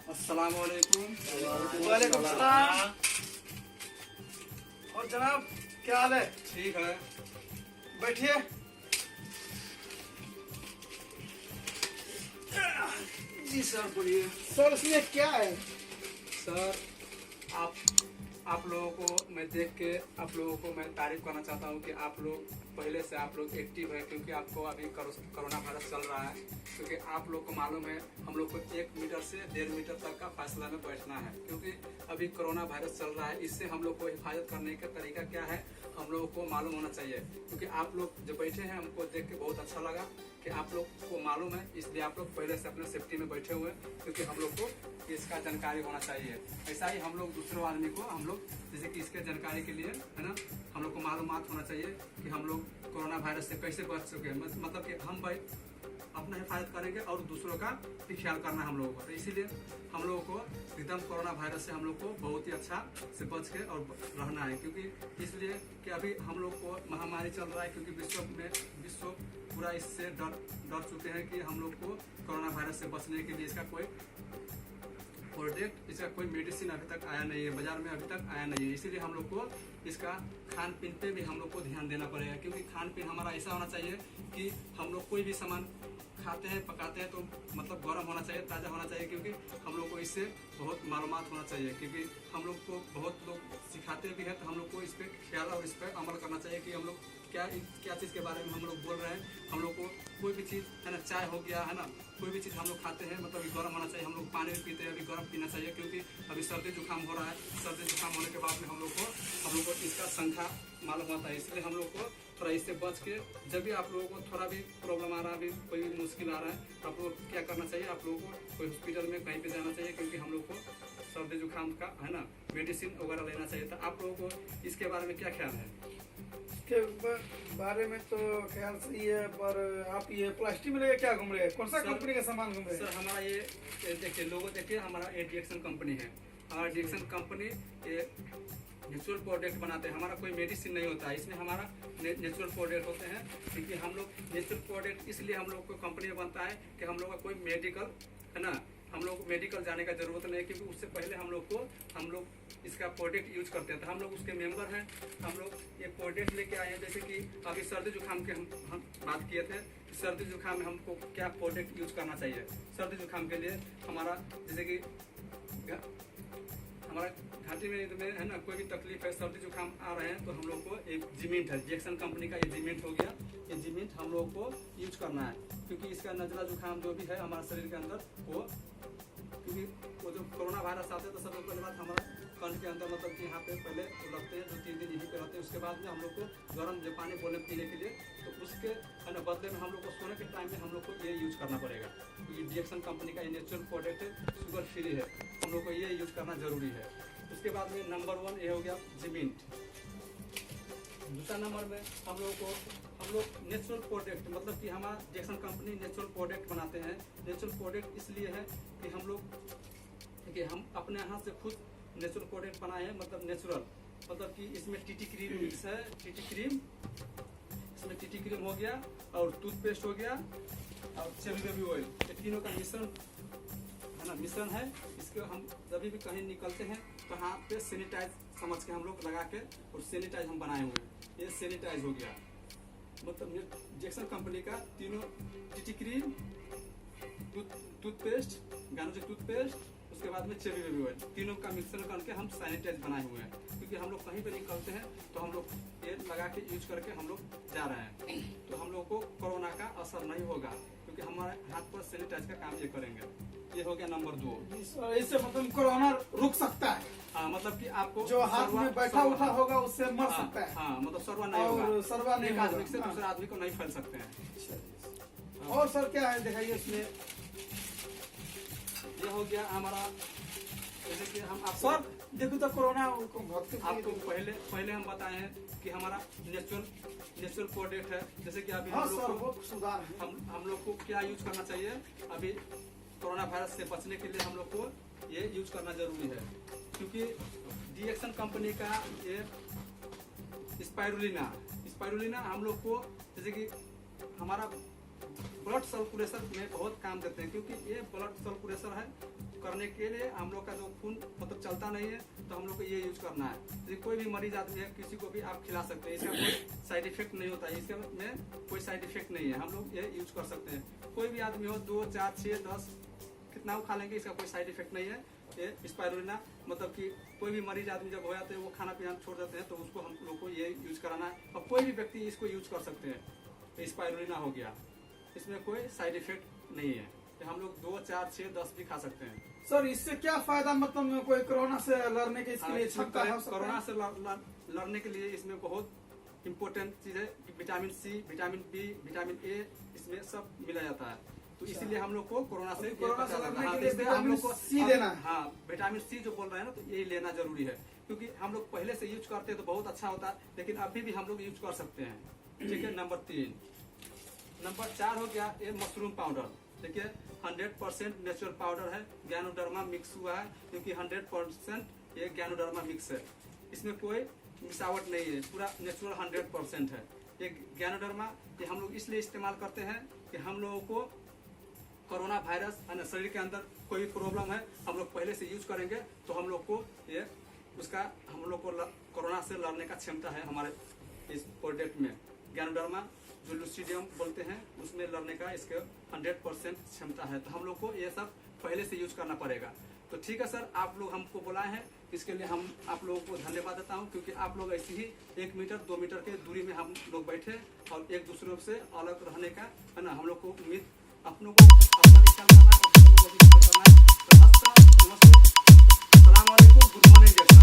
अस्सलाम वालेकुम। वालेकुम सलाम। और जनाब क्या हाल है? ठीक है। बैठिए। जी सर बोलिए। सर इसमें क्या है? सर आप लोगों को मैं देख के आप लोगों को मैं तारीफ करना चाहता हूँ कि आप लोग पहले से आप लोग एक्टिव है, क्योंकि आपको अभी कोरोना वायरस चल रहा है। क्योंकि आप लोग को मालूम है हम लोग को 1 मीटर से 1.5 मीटर तक का फासला में बैठना है, क्योंकि अभी कोरोना वायरस चल रहा है। इससे हम लोग को हिफाजत करने का तरीका क्या है हम लोगों को मालूम होना चाहिए। क्योंकि आप लोग जो बैठे हैं हमको देख के बहुत अच्छा लगा कि आप लोग को मालूम है, इसलिए आप लोग पहले से अपने सेफ्टी में बैठे हुए हैं, क्योंकि हम लोग को इसका जानकारी होना चाहिए। ऐसा ही हम लोग दूसरों आदमी को हम लोग जैसे कि इसके जानकारी के लिए है ना, हम लोग को मालूमात होना चाहिए कि हम लोग कोरोना वायरस से कैसे बच सके। मतलब कि हम भाई अपना हिफाजत करेंगे और दूसरों का भी ख्याल करना है हम लोगों को। तो इसीलिए हम लोगों को एकदम कोरोना वायरस से हम लोग को बहुत ही अच्छा से बच के और रहना है, क्योंकि इसलिए कि अभी हम लोग को महामारी चल रहा है, क्योंकि विश्व पूरा इससे डर चुके हैं कि हम लोग को कोरोना वायरस से बचने के लिए इसका कोई प्रोडक्ट, इसका कोई मेडिसिन अभी तक आया नहीं है, बाजार में अभी तक आया नहीं है। इसीलिए हम लोग को इसका खान पीन पे भी हम लोग को ध्यान देना पड़ेगा, क्योंकि खान पीन हमारा ऐसा होना चाहिए कि हम लोग कोई भी सामान खाते हैं पकाते हैं तो मतलब गर्म होना चाहिए, ताज़ा होना चाहिए, क्योंकि हम लोग को इससे बहुत मालूमात होना चाहिए। क्योंकि हम लोग को बहुत लोग सिखाते भी हैं, तो हम लोग को इस पर ख्याल और इस पर अमल करना चाहिए कि हम लोग क्या चीज़ के बारे में हम लोग बोल रहे हैं। हम लोग को कोई भी चीज़ है ना, चाय हो गया है ना, कोई भी चीज़ हम लोग खाते हैं मतलब गर्म होना चाहिए। हम लोग पानी भी पीते हैं अभी गर्म पीना चाहिए, क्योंकि अभी सर्दी जुकाम हो रहा है। सर्दी जुकाम होने के बाद में हम लोग को इसका संख्या मालूम होता है। इसलिए हम लोग को थोड़ा इससे बच के, जब भी आप लोगों को थोड़ा भी प्रॉब्लम आ रहा है, अभी कोई भी मुश्किल आ रहा है, तो आप लोग क्या करना चाहिए, आप लोगों को कोई हॉस्पिटल में कहीं पे जाना चाहिए, क्योंकि हम लोग को सर्दी जुकाम का है ना मेडिसिन वगैरह लेना चाहिए। तो आप लोगों को इसके बारे में क्या ख्याल है? इसके बारे में तो ख्याल सही है, पर आप ये प्लास्टिक में लेके क्या घूम रहे हैं? कौन सा कंपनी का सामान घूम रहे हैं? सर हमारा ये देखिए लोगो देखिए, हमारा ये डिएक्शन कंपनी है। हमारा डिएक्शन कंपनी ये नेचुरल प्रोडक्ट बनाते हैं। हमारा कोई मेडिसिन नहीं होता है, इसमें हमारा नेचुरल प्रोडक्ट होते हैं। क्योंकि हम लोग नेचुरल प्रोडक्ट इसलिए हम लोग को कंपनी में बनता है कि हम लोग का कोई मेडिकल है ना, हम लोग मेडिकल जाने का जरूरत नहीं है, क्योंकि उससे पहले हम लोग इसका प्रोडक्ट यूज करते हैं। तो हम लोग उसके मेंबर हैं। हम लोग ये प्रोडक्ट लेके आए हैं। जैसे कि अभी सर्दी जुकाम के हम बात किए थे, सर्दी जुकाम में हमको क्या प्रोडक्ट यूज करना चाहिए। सर्दी जुकाम के लिए हमारा जैसे कि हमारा घाटी में है ना कोई भी तकलीफ है, सर्दी जुकाम आ रहे हैं, तो हम लोग को एक जिमिंट है, डिएक्शन कंपनी का ये जिमिंट हो गया। ये जिमिंट हम लोग को यूज करना है, क्योंकि इसका नजला जुकाम जो भी है हमारे शरीर के अंदर वो, क्योंकि वो जो कोरोना वायरस आते हैं तो सबसे पहले बात हमारा कंठ के अंदर मतलब कि यहाँ पे पहले लगते हैं, 2-3 दिन यहीं पे रहते हैं। उसके बाद में हम लोग को गर्म जो पानी बोले पीने के लिए, तो उसके है ना बदले में हम लोग को सोने के टाइम में हम लोग को ये यूज करना पड़ेगा। ये डिएक्शन कंपनी का ये नेचुरल प्रोडक्ट है, शुगर फ्री है, हम लोग को ये यूज करना जरूरी है। उसके बाद में नंबर 1 ये हो गया जिमिंट। दूसरा नंबर में हम लोग नेचुरल प्रोडक्ट मतलब कि हमारा डिएक्शन कंपनी नेचुरल प्रोडक्ट बनाते हैं। नेचुरल प्रोडक्ट इसलिए है कि हम अपने हाथ से खुद नेचुरल प्रोडक्ट बनाए हैं। मतलब नेचुरल मतलब कि इसमें टीटी क्रीम मिक्स है, इसमें टीटी क्रीम हो गया और टूथपेस्ट हो गया और चेरी बेबी ऑयल, ये तीनों का मिश्रण है ना, मिश्रण है। इसको हम जब भी कहीं निकलते हैं तो हाथ पे सैनिटाइज समझ के हम लोग लगा के और सैनिटाइज हम बनाए हुए हैं। ये सैनिटाइज हो गया। मतलब डिएक्शन कंपनी का तीनों टीटी क्रीम, टूथपेस्ट, गानो टूथपेस्ट, उसके बाद में चेरी बेबी ऑयल, तीनों का मिक्सर करके हम सैनिटाइज बनाए हुए हैं। क्योंकि हम लोग कहीं पे निकलते हैं तो हम लोग ये लगा के यूज करके हम लोग जा रहे हैं, तो हम लोग को कोरोना का असर नहीं होगा, क्योंकि हमारे हाथ पर सैनिटाइज का काम ये करेंगे। ये हो गया नंबर 2। इससे मतलब कोरोना रुक सकता है। हाँ, मतलब कि आपको जो हाथ में बैठा उठा होगा उससे मर सकता है। हाँ, मतलब सर्वा नहीं होगा, और सर्वा नहीं एक आदमी से होगा। दूसरे आदमी को नहीं फैल सकते हैं। और सर क्या है दिखाइए इसमें? ये हो गया हमारा, जैसे कि हम सर देखो तो कोरोना आपको पहले हम बताए हैं कि हमारा नेचुरल प्रोडक्ट है। जैसे कि अभी हाँ सर वो सुधार है। हम लोग को क्या यूज करना चाहिए अभी कोरोना वायरस से बचने के लिए हम लोग को ये यूज करना जरूरी है। क्योंकि डिएक्शन कंपनी का ये स्पाइरुलिना हम लोग को जैसे कि हमारा ब्लड सर्कुलेशन में बहुत काम देते हैं। क्योंकि ये ब्लड सर्कुलेशन है करने के लिए हम लोग का जो खून मतलब चलता नहीं है तो हम लोग को ये यूज करना है। यदि कोई भी मरीज आदमी है किसी को भी आप खिला सकते हैं, इसका कोई साइड इफेक्ट नहीं होता है, इसमें कोई साइड इफेक्ट नहीं है, हम लोग ये यूज कर सकते हैं। कोई भी आदमी हो 2, 4, 6, 10 कितना वो खा लेंगे, इसका कोई साइड इफेक्ट नहीं है। ये स्पाइरुलिना मतलब कि कोई भी मरीज आदमी जब हो जाते हैं वो खाना पीना छोड़ देते हैं तो उसको हम लोग को ये यूज कराना है और कोई भी व्यक्ति इसको यूज कर सकते हैं। स्पाइरुलिना हो गया, इसमें कोई साइड इफेक्ट नहीं है, हम लोग 2, 4, 6, 10 भी खा सकते हैं। सर इससे क्या फायदा, मतलब कोई कोरोना से लड़ने के इसके लिए क्षमता है? कोरोना से लड़ने के लिए इसमें बहुत इम्पोर्टेंट चीज है कि vitamin C, vitamin B, vitamin A इसमें सब मिला जाता है। तो इसीलिए हम लोग को कोरोना से लड़ने के लिए हम लोग को सी लेना है। हाँ, विटामिन सी जो बोल रहे हैं ना, तो यही लेना जरूरी है, क्योंकि हम लोग पहले से यूज करते हैं तो बहुत अच्छा होता है, लेकिन अभी भी हम लोग यूज कर सकते हैं। ठीक है, नंबर 3। नंबर 4 हो गया ये मशरूम पाउडर। देखिए 100% नेचुरल पाउडर है, गैनोडर्मा मिक्स हुआ है, क्योंकि 100% ये गैनोडर्मा मिक्स है, इसमें कोई मिसावट नहीं है, पूरा नेचुरल 100% है। ये गैनोडर्मा ये हम लोग इसलिए इस्तेमाल करते हैं कि हम लोगों को कोरोना वायरस है ना, शरीर के अंदर कोई प्रॉब्लम है, हम लोग पहले से यूज करेंगे तो हम लोग को ये उसका हम लोग को कोरोना से लड़ने का क्षमता है हमारे इस प्रोडक्ट में। गैनोडर्मा जो लुसिडियम बोलते हैं उसमें लड़ने का इसके 100% क्षमता है, तो हम लोग को ये सब पहले से यूज करना पड़ेगा। तो ठीक है सर, आप लोग हमको बुलाए हैं, इसके लिए हम आप लोगों को धन्यवाद देता हूं, क्योंकि आप लोग ऐसे ही 1 मीटर 2 मीटर के दूरी में हम लोग बैठे और एक दूसरे से अलग रहने का है ना, हम लोग को उम्मीद अपनों को अपना भी ख्याल करना है और दूसरों को भी ख्याल करना है। तो नमस्कार, नमस्ते, अस्सलाम वालेकुम, गुड मॉर्निंग जैसा।